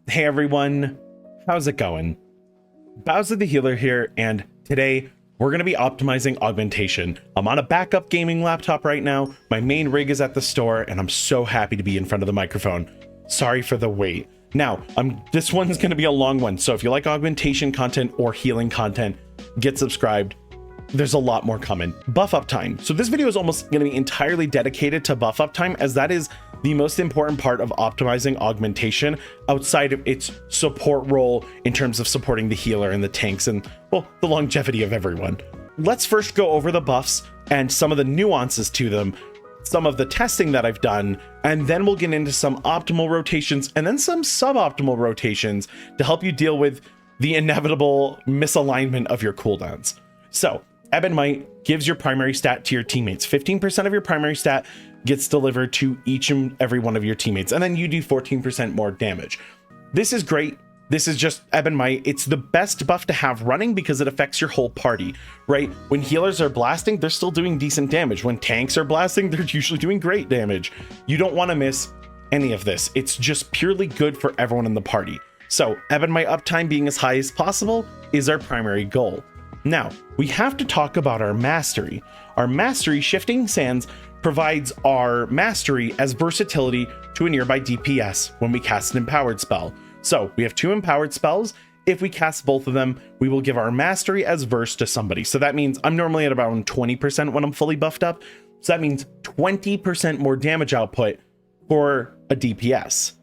Hey everyone, how's it going? Bowser the Healer here, and today we're going to be optimizing augmentation. I'm on a backup gaming laptop right now, my main rig is at the store, and I'm so happy to be in front of the microphone. Sorry for the wait. Now, this one's going to be a long one, so if you like augmentation content or healing content, get subscribed. There's a lot more coming. Buff uptime. So this video is almost going to be entirely dedicated to buff uptime, as that is the most important part of optimizing augmentation outside of its support role in terms of supporting the healer and the tanks and, well, the longevity of everyone. Let's first go over the buffs and some of the nuances to them, some of the testing that I've done, and then we'll get into some optimal rotations and then some suboptimal rotations to help you deal with the inevitable misalignment of your cooldowns. So, Ebon Might gives your primary stat to your teammates. 15% of your primary stat gets delivered to each and every one of your teammates, and then you do 14% more damage. This is great. This is just Ebon Might. It's the best buff to have running because it affects your whole party, right? When healers are blasting, they're still doing decent damage. When tanks are blasting, they're usually doing great damage. You don't want to miss any of this. It's just purely good for everyone in the party. So Ebon Might uptime being as high as possible is our primary goal. Now, we have to talk about our mastery. Our mastery, Shifting Sands, provides our mastery as versatility to a nearby DPS when we cast an empowered spell. So we have two empowered spells. If we cast both of them, we will give our mastery as verse to somebody. So that means I'm normally at about 20% when I'm fully buffed up. So that means 20% more damage output for a DPS.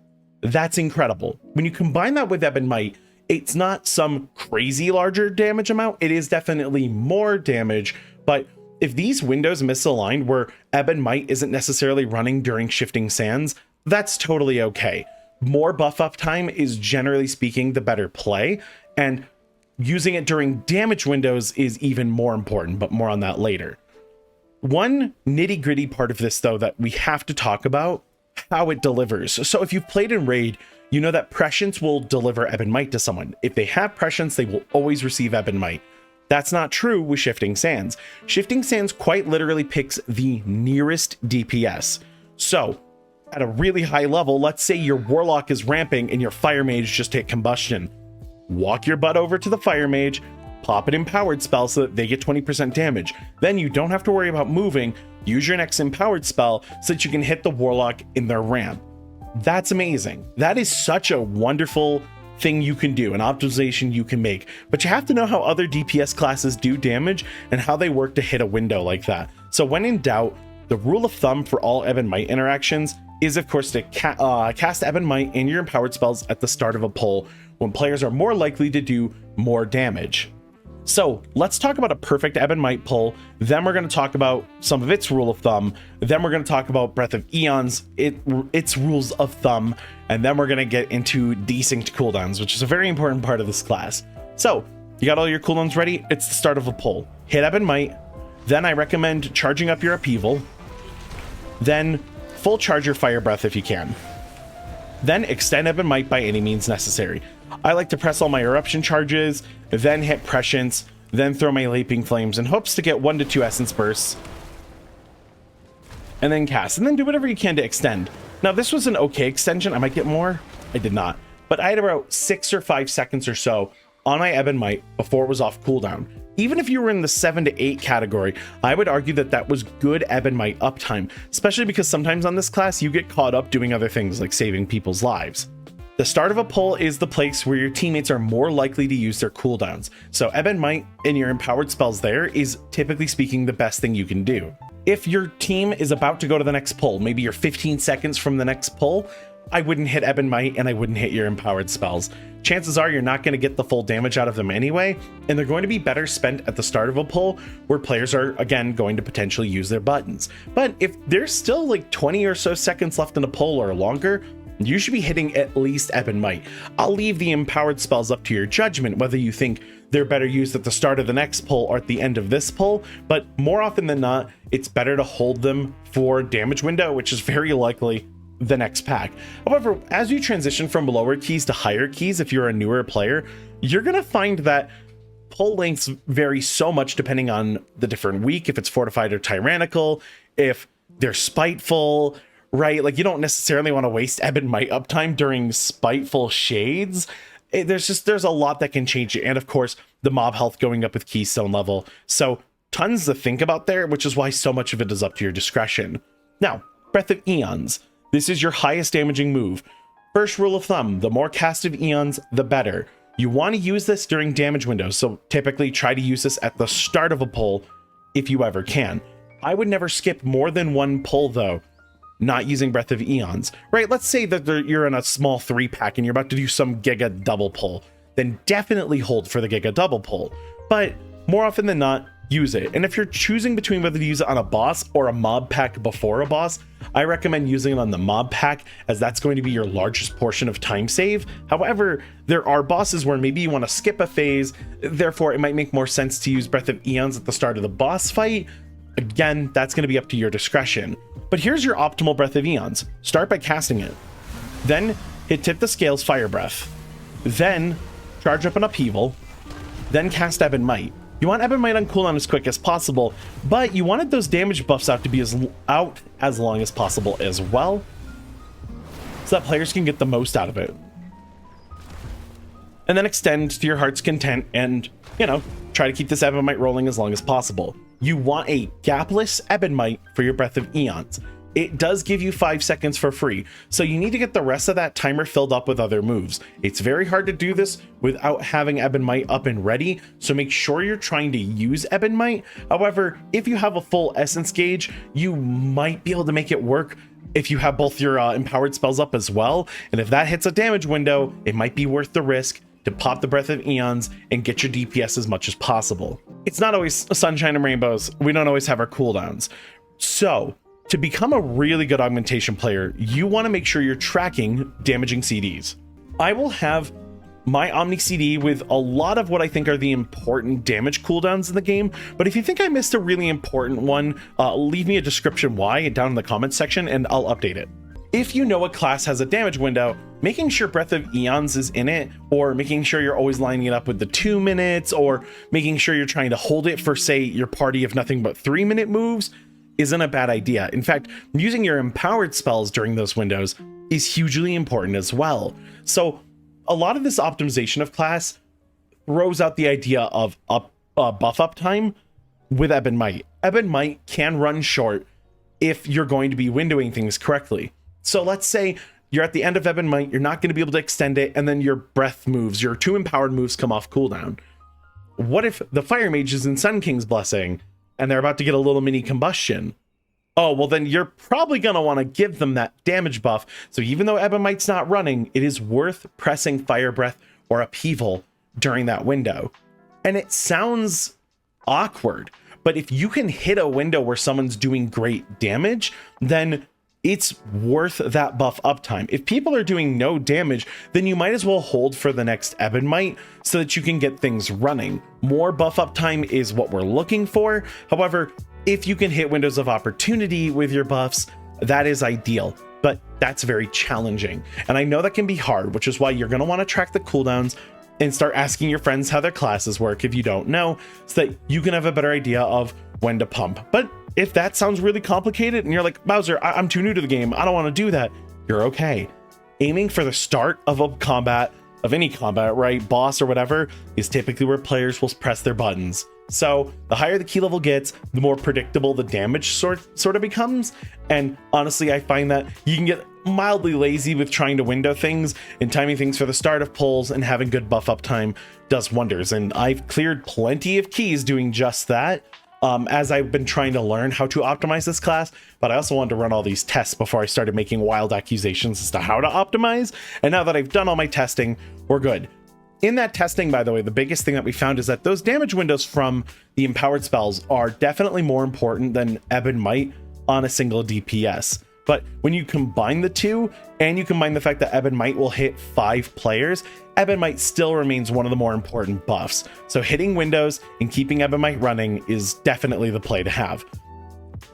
That's incredible. When you combine that with Ebon Might, it's not some crazy larger damage amount. It is definitely more damage, but if these windows misalign where Ebon Might isn't necessarily running during Shifting Sands, that's totally okay. More buff uptime is generally speaking the better play, and using it during damage windows is even more important, but more on that later. One nitty-gritty part of this though that we have to talk about, how it delivers. So if you've played in Raid, you know that Prescience will deliver Ebon Might to someone. If they have Prescience, they will always receive Ebon Might. That's not true with Shifting Sands. Shifting Sands quite literally picks the nearest DPS. So at a really high level, let's say your Warlock is ramping and your Fire Mage just hit Combustion. Walk your butt over to the Fire Mage, pop an empowered spell so that they get 20% damage. Then you don't have to worry about moving. Use your next empowered spell so that you can hit the Warlock in their ramp. That's amazing. That is such a wonderful thing you can do, an optimization you can make, but you have to know how other DPS classes do damage and how they work to hit a window like that. So when in doubt, the rule of thumb for all Ebon Might interactions is of course to cast Ebon Might in your empowered spells at the start of a pull when players are more likely to do more damage. So let's talk about a perfect Ebon Might pull, then we're going to talk about some of its rule of thumb, then we're going to talk about Breath of Eons, its rules of thumb, and then we're going to get into desynced cooldowns, which is a very important part of this class. So you got all your cooldowns ready? It's the start of a pull. Hit Ebon Might, then I recommend charging up your upheaval, then full charge your fire breath if you can. Then extend Ebon Might by any means necessary. I like to press all my eruption charges, then hit Prescience, then throw my Leaping Flames in hopes to get 1 to 2 essence bursts, and then cast, and then do whatever you can to extend. Now this was an okay extension. I might get more. I did not, but I had about 6 or 5 seconds or so on my Ebon Might before it was off cooldown. Even if you were in the 7 to 8 category, I would argue that that was good Ebon Might uptime, especially because sometimes on this class you get caught up doing other things like saving people's lives. The start of a pull is the place where your teammates are more likely to use their cooldowns. So Ebon Might in your empowered spells there is typically speaking the best thing you can do. If your team is about to go to the next pull, maybe you're 15 seconds from the next pull, I wouldn't hit Ebon Might and I wouldn't hit your empowered spells. Chances are you're not going to get the full damage out of them anyway, and they're going to be better spent at the start of a pull where players are again going to potentially use their buttons. But if there's still like 20 or so seconds left in a pull or longer, you should be hitting at least Ebon Might. I'll leave the empowered spells up to your judgment, whether you think they're better used at the start of the next pull or at the end of this pull, but more often than not, it's better to hold them for damage window, which is very likely the next pack. However, as you transition from lower keys to higher keys, if you're a newer player, you're going to find that pull lengths vary so much depending on the different week, if it's fortified or tyrannical, if they're spiteful, right? Like, you don't necessarily want to waste Ebon Might uptime during Spiteful Shades. There's a lot that can change it. And of course, the mob health going up with Keystone level. So tons to think about there, which is why so much of it is up to your discretion. Now, Breath of Eons. This is your highest damaging move. First rule of thumb, the more cast of Eons, the better. You want to use this during damage windows, so typically try to use this at the start of a pull if you ever can. I would never skip more than one pull though, not using Breath of Eons, right? Let's say that you're in a small 3-pack and you're about to do some Giga double pull, then definitely hold for the Giga double pull. But more often than not, use it. And if you're choosing between whether to use it on a boss or a mob pack before a boss, I recommend using it on the mob pack, as that's going to be your largest portion of time save. However, there are bosses where maybe you want to skip a phase, therefore it might make more sense to use Breath of Eons at the start of the boss fight. Again, that's going to be up to your discretion. But here's your optimal Breath of Eons. Start by casting it. Then hit Tip the Scales Fire Breath. Then charge up an Upheaval. Then cast Ebon Might. You want Ebon Might on cooldown as quick as possible, but you wanted those damage buffs out to be as long as possible as well, so that players can get the most out of it. And then extend to your heart's content and, you know, try to keep this Ebon Might rolling as long as possible. You want a gapless Ebon Might for your Breath of Eons. It does give you 5 seconds for free, so you need to get the rest of that timer filled up with other moves. It's very hard to do this without having Ebon Might up and ready, so make sure you're trying to use Ebon Might. However, if you have a full essence gauge, you might be able to make it work if you have both your empowered spells up as well, and if that hits a damage window, it might be worth the risk to pop the Breath of Eons and get your DPS as much as possible. It's not always sunshine and rainbows. We don't always have our cooldowns. So, to become a really good augmentation player, you want to make sure you're tracking damaging CDs. I will have my Omni CD with a lot of what I think are the important damage cooldowns in the game, but if you think I missed a really important one, leave me a description why down in the comments section and I'll update it. If you know a class has a damage window, making sure Breath of Eons is in it, or making sure you're always lining it up with the 2 minutes, or making sure you're trying to hold it for, say, your party of nothing but 3-minute moves, isn't a bad idea. In fact, using your empowered spells during those windows is hugely important as well. So a lot of this optimization of class throws out the idea of buff up time with Ebon Might. Ebon Might can run short if you're going to be windowing things correctly. So let's say you're at the end of Ebon Might, you're not going to be able to extend it, and then your breath moves, your 2 empowered moves come off cooldown. What if the Fire Mage is in Sun King's Blessing and they're about to get a little mini combustion? Oh, well then you're probably going to want to give them that damage buff. So even though Ebon Might's not running, it is worth pressing Fire Breath or Upheaval during that window. And it sounds awkward, but if you can hit a window where someone's doing great damage, then it's worth that buff uptime. If people are doing no damage, then you might as well hold for the next Ebon Might so that you can get things running. More buff uptime is what we're looking for. However, if you can hit windows of opportunity with your buffs, that is ideal, but that's very challenging. And I know that can be hard, which is why you're going to want to track the cooldowns and start asking your friends how their classes work if you don't know, so that you can have a better idea of when to pump. But if that sounds really complicated and you're like, Bowser, I'm too new to the game, I don't want to do that, you're okay. Aiming for the start of a combat, of any combat, right, boss or whatever, is typically where players will press their buttons. So the higher the key level gets, the more predictable the damage sort of becomes. And honestly, I find that you can get mildly lazy with trying to window things, and timing things for the start of pulls and having good buff uptime does wonders. And I've cleared plenty of keys doing just that. As I've been trying to learn how to optimize this class, but I also wanted to run all these tests before I started making wild accusations as to how to optimize. And now that I've done all my testing, we're good. In that testing, by the way, the biggest thing that we found is that those damage windows from the empowered spells are definitely more important than Ebon Might on a single DPS. But when you combine the two, and you combine the fact that Ebon Might will hit 5 players, Ebon Might still remains one of the more important buffs. So hitting windows and keeping Ebon Might running is definitely the play to have.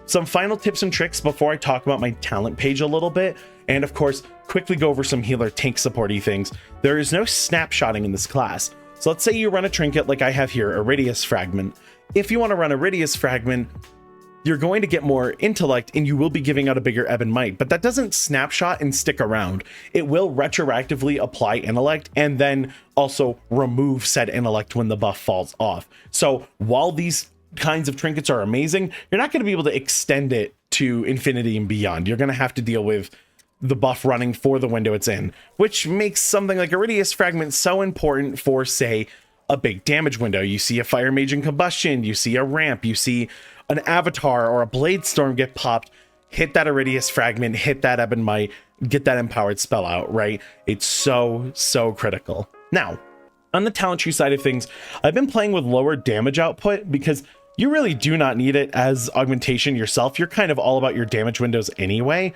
Some final tips and tricks before I talk about my talent page a little bit, and of course, quickly go over some healer tank supporty things. There is no snapshotting in this class. So let's say you run a trinket like I have here, Iridius Fragment. If you want to run Iridius Fragment, you're going to get more intellect and you will be giving out a bigger Ebon Might, but that doesn't snapshot and stick around. It will retroactively apply intellect and then also remove said intellect when the buff falls off. So while these kinds of trinkets are amazing, you're not going to be able to extend it to infinity and beyond. You're going to have to deal with the buff running for the window it's in, which makes something like Iridius Fragment so important for, say, a big damage window. You see a Fire Mage in Combustion, you see a ramp, you see an Avatar or a Blade Storm get popped, hit that Iridius Fragment, hit that Ebon Might, get that empowered spell out, right? It's so critical. Now, on the talent tree side of things, I've been playing with lower damage output because you really do not need it as augmentation yourself. You're kind of all about your damage windows anyway.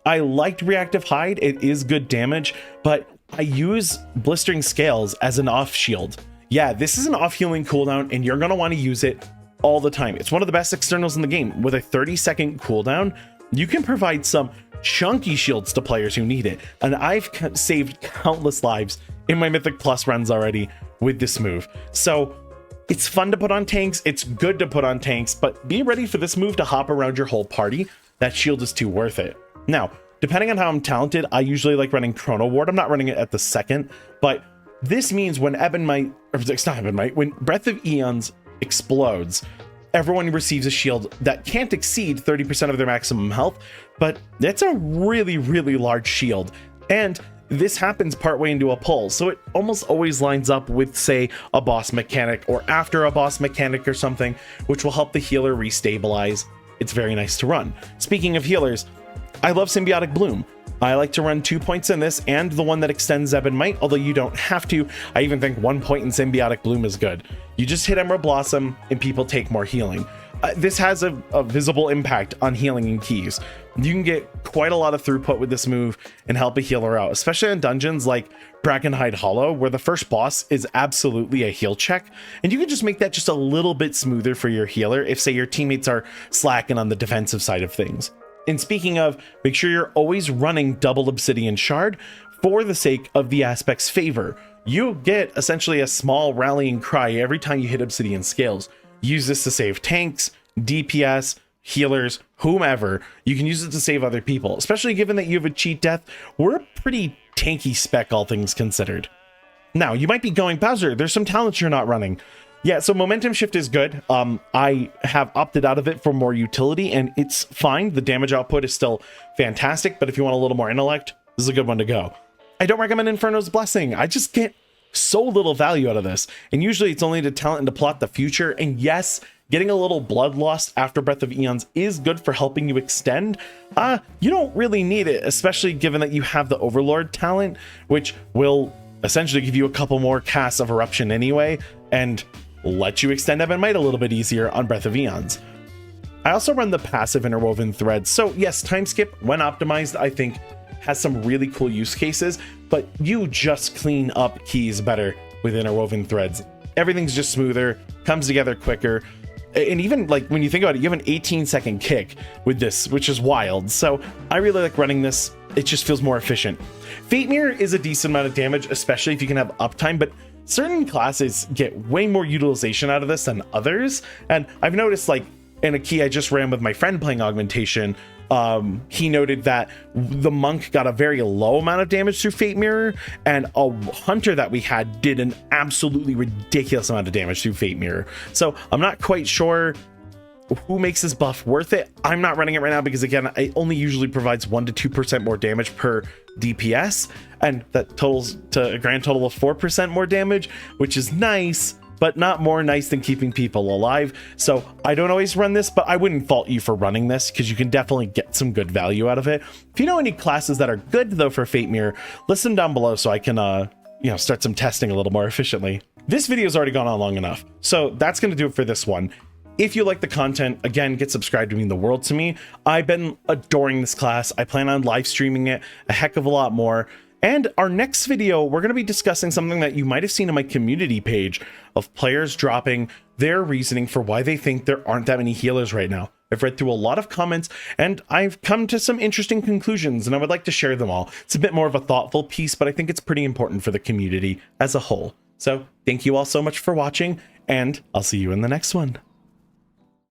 I liked Reactive Hide, it is good damage, but I use Blistering Scales as an off shield. Yeah, this is an off healing cooldown and you're going to want to use it all the time. It's one of the best externals in the game. With a 30-second cooldown, you can provide some chunky shields to players who need it. And I've saved countless lives in my Mythic Plus runs already with this move. So it's fun to put on tanks, it's good to put on tanks, but be ready for this move to hop around your whole party. That shield is too worth it. Now, depending on how I'm talented, I usually like running Chrono Ward. I'm not running it at the second, but this means when Ebon Might, or it's not Ebon Might, when Breath of Eons explodes, everyone receives a shield that can't exceed 30% of their maximum health, but that's a really large shield. And this happens partway into a pull, so it almost always lines up with, say, a boss mechanic or after a boss mechanic or something, which will help the healer restabilize. It's very nice to run. Speaking of healers, I love Symbiotic Bloom. I like to run 2 points in this and the one that extends Ebon Might, although you don't have to. I even think 1 point in Symbiotic Bloom is good. You just hit Emerald Blossom and people take more healing. This has a visible impact on healing and keys. You can get quite a lot of throughput with this move and help a healer out, especially in dungeons like Brackenhide Hollow, where the first boss is absolutely a heal check, and you can just make that just a little bit smoother for your healer if, say, your teammates are slacking on the defensive side of things. And speaking of, make sure you're always running double Obsidian Shard for the sake of the aspect's favor. You get essentially a small rallying cry every time you hit Obsidian Scales. Use this to save tanks, DPS, healers, whomever. You can use it to save other people, especially given that you have a cheat death. We're a pretty tanky spec, all things considered. Now, you might be going, Bowser, there's some talents you're not running. Yeah, so Momentum Shift is good. I have opted out of it for more utility, and it's fine. The damage output is still fantastic, but if you want a little more intellect, this is a good one to go. I don't recommend Inferno's Blessing. I just get so little value out of this, and usually it's only to talent and to plot the future. And yes, getting a little Bloodlust after Breath of Eons is good for helping you extend. You don't really need it, especially given that you have the Overlord talent, which will essentially give you a couple more casts of Eruption anyway, and let you extend Ebon Might a little bit easier on Breath of Eons. I also run the passive Interwoven Threads, so yes, Time Skip, when optimized, I think has some really cool use cases, but you just clean up keys better with Interwoven Threads. Everything's just smoother, comes together quicker, and even like when you think about it, you have an 18-second kick with this, which is wild. So I really like running this. It just feels more efficient. Fate Mirror is a decent amount of damage, especially if you can have uptime, but certain classes get way more utilization out of this than others. And I've noticed, like in a key I just ran with my friend playing Augmentation, he noted that the monk got a very low amount of damage through Fate Mirror, and a hunter that we had did an absolutely ridiculous amount of damage through Fate Mirror. So I'm not quite sure who makes this buff worth it. I'm not running it right now because, again, it only usually provides 1 to 2% more damage per DPS, and that totals to a grand total of 4% more damage, which is nice, but not more nice than keeping people alive. So I don't always run this, but I wouldn't fault you for running this because you can definitely get some good value out of it. If you know any classes that are good though for Fate Mirror, list them down below so I can start some testing a little more efficiently. This video's already gone on long enough, so that's going to do it for this one. If you like the content, again, get subscribed to mean the world to me. I've been adoring this class. I plan on live streaming it a heck of a lot more. And our next video, we're going to be discussing something that you might have seen on my community page of players dropping their reasoning for why they think there aren't that many healers right now. I've read through a lot of comments and I've come to some interesting conclusions, and I would like to share them all. It's a bit more of a thoughtful piece, but I think it's pretty important for the community as a whole. So thank you all so much for watching, and I'll see you in the next one.